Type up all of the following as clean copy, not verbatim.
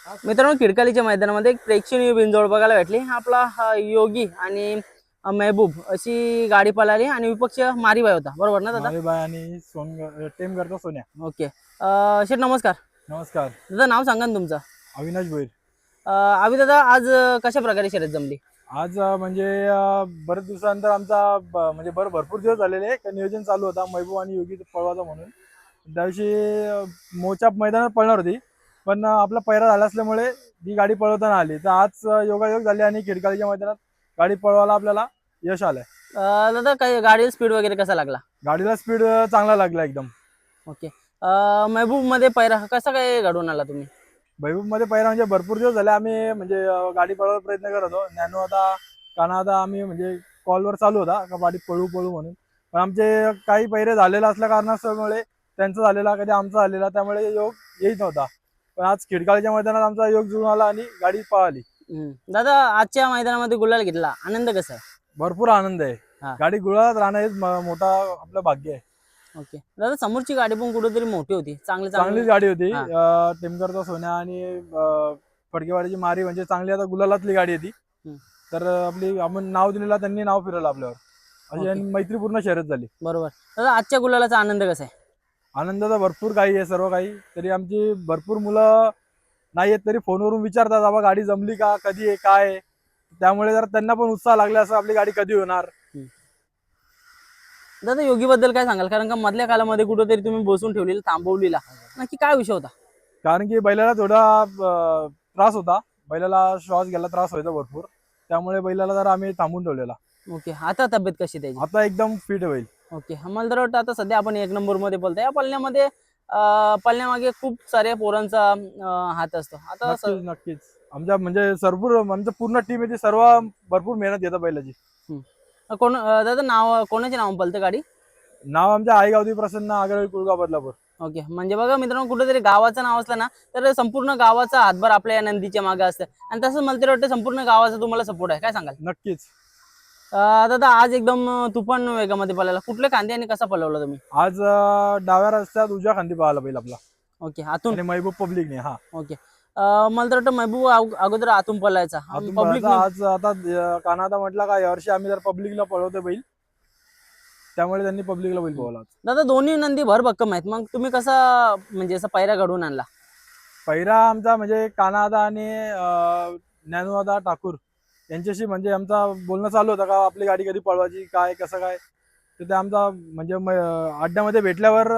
मित्रांनो, खिडकालीच्या मैदानामध्ये एक प्रेक्षणीय बिनजोड बघायला भेटली. आपला योगी आणि महबूब अशी गाडी पळाली आणि विपक्ष मारीबाई होता, बरोबर ना दादा? माळीबाई आणि टीम करतो सोन्या. ओके. शेठ नमस्कार. नमस्कार. दादा नाव सांगा ना तुमचं. अविनाश भोईर. अभि दादा, आज कशा प्रकारे शर्यत जमली? आज म्हणजे बरेच दिवसानंतर आमचा म्हणजे भरपूर दिवस झालेले का नियोजन चालू होता महबूब आणि योगी पळवायचा म्हणून. त्या दिवशी मोच्या मैदानात पळणार होती, पण आपला पैरा झाला असल्यामुळे ही गाडी पळवताना आली. तर आज योगायोग झाले आणि खिडकालीच्या मैदानात गाडी पळवायला आपल्याला यश आलंय. दादा, काय गाडीला स्पीड वगैरे कसा लागला? गाडीला स्पीड चांगला लागला एकदम. ओके. महबूब मध्ये पैरा कसा काय घडवून आला तुम्ही? महबूब मध्ये पहिला म्हणजे भरपूर दिवस झाले आम्ही म्हणजे गाडी पळवायचा प्रयत्न करत होतो. नॅनो आता काना आम्ही म्हणजे कॉलवर चालू होता का गाडी पळू म्हणून, पण आमचे काही पहिरे झालेला असल्या कारणामुळे त्यांचा झालेला कधी आमचा झालेला, त्यामुळे योग येत नव्हता. पण आज खिडकाळीच्या मैदानात आमचा योग जुळून आला आणि गाडी पळाली. दादा, आजच्या मैदानामध्ये गुलाल घेतला, आनंद कसा आहे? भरपूर आनंद आहे. हा. गाडी गुळात राहणं हेच मोठा आपलं भाग्य आहे. ओके दादा, समोरची गाडी पण कुठेतरी मोठी होती, चांगलीच गाडी होती. हा. टेमकरचा सोन्या आणि फडकेवाडीची मारी म्हणजे चांगली आता गुलालातली गाडी होती. तर आपली आपण नाव दिलेला, त्यांनी नाव फिरवलं आपल्यावर, अशी मैत्रीपूर्ण शर्यत झाली. बरोबर. दादा, आजच्या गुलालाचा आनंद कसा आहे? आनंदाचा भरपूर काही आहे, सर्व काही. तरी आमची भरपूर मुलं नाही आहेत, तरी फोनवरून विचारतात बाबा गाडी जमली का, कधी आहे, काय आहे. त्यामुळे जर त्यांना पण उत्साह लागला असं आपली गाडी कधी होणार. दादा, योगी बद्दल काय सांगाल? कारण का मधल्या काळामध्ये कुठेतरी तुम्ही बसून ठेवलेला, थांबवलेला, नक्की काय विषय होता? कारण की बैलाला थोडा त्रास होता, बैलाला श्वास घ्यायला त्रास व्हायचा भरपूर, त्यामुळे बैलाला जरा आम्ही थांबून ठेवलेला. ओके. आता तब्येत कशी त्याची? आता एकदम फिट होईल. ओके. मला तर वाटतं आता सध्या आपण 1 नंबर मध्ये बोलतोय. या पळण्यामध्ये पळण्यामागे खूप साऱ्या पोरांचा हात असतो. आता नक्कीच आमच्या म्हणजे आमचं पूर्ण टीम आहे, सर्व भरपूर मेहनत घेतात बैलाची. कोण दादा, नाव कोणाचे नाव पळते गाडी? नाव आमच्या आईगावती प्रसन्न आगरळी कुळगाव बदलापूर. ओके. म्हणजे बघा मित्रांनो, कुठेतरी गावाचं नाव असलं ना तर संपूर्ण गावाचा हातभार आपल्या या नंदीच्या मागे असतं. आणि तसंच मला तरी वाटतं संपूर्ण गावाचा तुम्हाला सपोर्ट आहे. काय सांगाल? नक्कीच. दादा, आज एकदम तुफान वेगामध्ये पळाला. कुठल्या खांदी आणि कसा पळवला तुम्ही? आज डाव्या रस्त्यात उजव्या खांदी पळाला बैल आपला. ओके. आतून आणि महबूब पब्लिकने. हा. ओके. मला तर वाटतं महबूब अगोदर आतून पळायचा. पब्लिक आज आता कानादा म्हटला का यावर्षी आम्ही जर पब्लिकला पळवतो बैल, त्यामुळे त्यांनी पब्लिकला बैल पळवला. दादा, दोन्ही नंदी भरभक्कम आहेत, मग तुम्ही कसा म्हणजे असा पायरा घडवून आणला? पहिरा आमचा म्हणजे कानादा आणि ज्ञानवादा ठाकूर यांच्याशी म्हणजे आमचा बोलणं चालू होतं का आपली गाडी कधी पळवायची, काय कसं काय. तर ते आमचा म्हणजे अड्ड्यामध्ये भेटल्यावर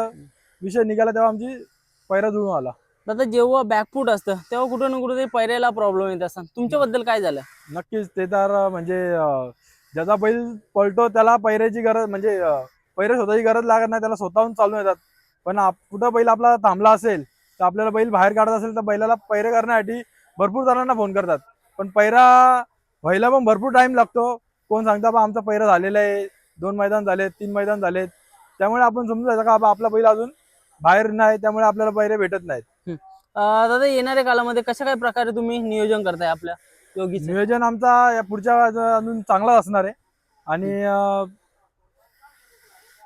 विषय निघाला, तेव्हा आमची पहिरा जुळून आला. दादा, जेव्हा बॅकफूट असतं तेव्हा कुठं ना कुठे पायऱ्याला प्रॉब्लेम येत असतात, तुमच्याबद्दल काय झालं? नक्कीच. ते तर म्हणजे ज्याचा बैल पळतो त्याला पैऱ्याची गरज म्हणजे पैरे स्वतःची गरज लागत नाही, त्याला स्वतःहून चालून येतात. पण कुठं बैल आपला थांबला असेल तर आपल्याला बैल बाहेर काढत असेल तर बैलाला पैरे करण्यासाठी भरपूर जणांना फोन करतात, पण पैरा व्हायला पण भरपूर टाइम लागतो. कोण सांगता बा आमचा पैरा झालेला आहे, 2 मैदान झालेत, 3 मैदान झालेत, त्यामुळे आपण समजून जायचं का आपला बैल अजून बाहेर नाही, त्यामुळे आपल्याला पैरे भेटत नाहीत. दादा, येणाऱ्या काळामध्ये कशा काय प्रकारे तुम्ही नियोजन करताय आपल्या योगीचं? नियोजन आमचा या पुढच्या अजून चांगला असणार आहे. आणि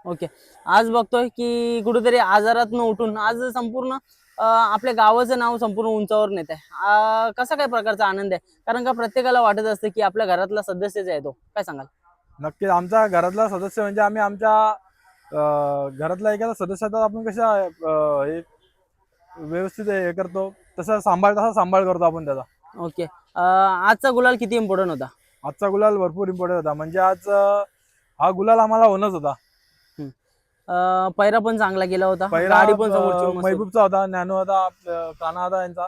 ओके. आज बघतोय की कुठेतरी आजारातून उठून आज संपूर्ण आपल्या गावाचं नाव संपूर्ण उंचावर नेत आहे. कसा काय प्रकारचा आनंद आहे? कारण का प्रत्येकाला वाटत असतं की आपल्या घरातला सदस्यच आहे तो. काय सांगाल? नक्कीच. आमचा घरातला सदस्य म्हणजे आम्ही आमच्या घरातला एखादा सदस्याचा आपण कशा हे व्यवस्थित हे करतो, तसा सांभाळ करतो आपण त्याचा. ओके. आजचा गुलाल किती इम्पॉर्टंट होता? आजचा गुलाल भरपूर इम्पॉर्टंट होता. म्हणजे आज हा गुलाल आम्हाला होणच होता. पैरा पण चांगला गेला होता, पहिला गाडी पण समोरची मस्त होती. महबूबचा होता, नॅनो होता, काना होता यांचा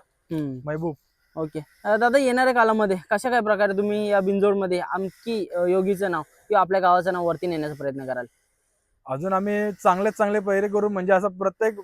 महबूब. ओके. दादा, येणाऱ्या काळामध्ये कशा काय प्रकारे तुम्ही या बिनजोडमध्ये आणखी योगीचं नाव किंवा आपल्या गावाचं नाव वरती नेण्याचा प्रयत्न कराल? अजून आम्ही चांगले पहिरे करून म्हणजे असं प्रत्येक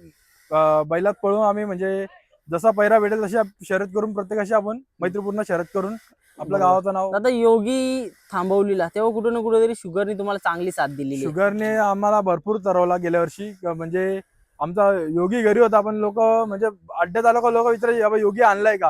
बैलात पळून आम्ही म्हणजे जसा पहिरा भेटेल तशी शर्यत करून प्रत्येकाशी आपण मैत्रीपूर्ण शर्यत करून आपल्या गावाचं नाव. दादा, योगी थांबवलीला तेव्हा कुठं ना कुठेतरी शुगरने तुम्हाला चांगली साथ दिली. शुगरने आम्हाला भरपूर तरवला गेल्या वर्षी. म्हणजे आमचा योगी घरी होता, पण लोक म्हणजे अड्ड्यात आलो का लोक विचारायचे बाबा योगी आणलाय का,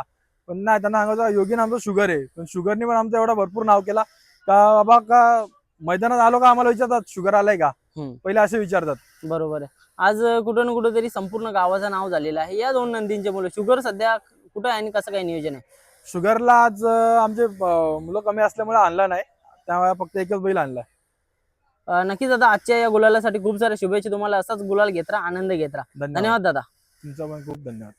पण नाही, त्यांना सांगायचं योगीने आमचं शुगर आहे. पण शुगरने पण आमचा एवढा भरपूर नाव केला का बाबा का मैदानात आलो का आम्हाला विचारतात शुगर आलाय का, पहिले असे विचारतात. बरोबर आहे. आज कुठं ना कुठेतरी संपूर्ण गावाचं नाव झालेलं आहे या 2 नंदींच्या मुळे. शुगर सध्या कुठं आहे आणि कसं काय नियोजन आहे? शुगरला आज आमचे मुलं कमी असल्यामुळे आणला नाही, त्यामुळे फक्त एकच बैल आणला. नक्कीच दादा, आजच्या या गुलालासाठी खूप साऱ्या शुभेच्छा तुम्हाला. असाच गुलाल घेत राहा, आनंद घेत राहा. धन्यवाद. धन्यवाद दादा. तुमचा पण खूप धन्यवाद.